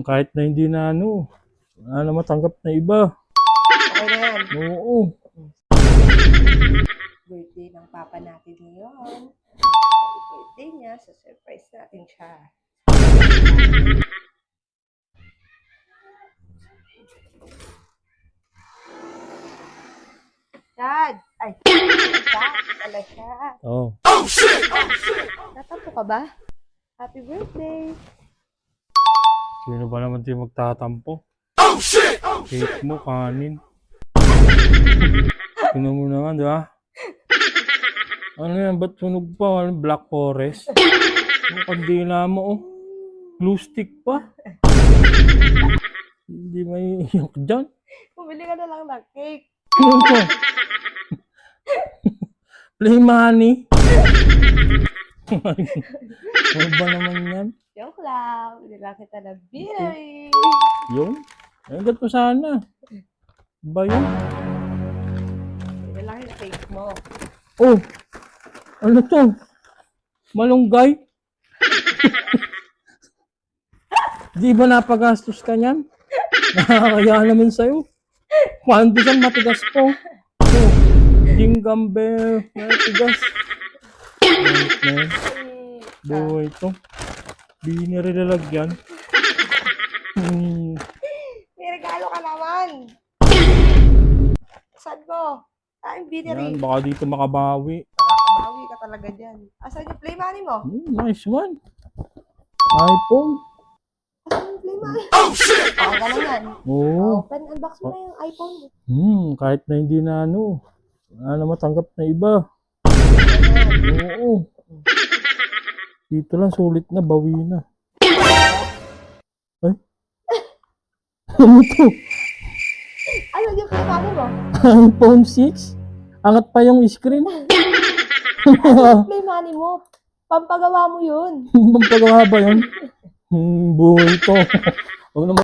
Kahit na hindi na wala na matanggap na iba. Okay na yan. Oo. Birthday ng papa natin ngayon. Happy birthday niya. Surprise natin siya. Dad! Ay! Dad! Wala siya. Oh. Tatampo ka ba? Happy birthday! Sino ba naman di magtatampo? Cake mo, kanin. Tingnan mo naman, di ba? Ano yan? Ba't sunog pa? Ano, Black Forest? Ang kandila mo, oh. Glue stick pa. Hindi may iyak dyan. Bumili ka na lang ng cake. Ano to? Play money? Ano ba naman yan? Joke lang. Bili lang kita ng binari. Yung? Agad ko sana. Ba yun? Bili lang yung cake mo. Oh! Ano to? Malunggay? Di ba napagastos ka niyan? Nakakaya naman sa'yo. Pandesal matigas po. Oh, Jingambe matigas. Buhay ito. Biniri lalagyan. May regalo ka naman. Saan mo? Ang binari. Yan, baka dito makabawi. Nakakabawi ka talaga dyan. Asan yung play money mo? Nice one. iPhone. Asan yung play money? Oh, shit! Okay ka na yan. Oo. Open, unbox mo na yung iPhone mo. Kahit na hindi na wala na matanggap na iba. Oo. Dito lang sulit na, bawi na. Ay? Ano to? Ano yung play money mo? iPhone 6? Angat pa yung screen. Play money mo. Pampagawa mo yun. Pampagawa ba yun? Buhay to. Huwag naman.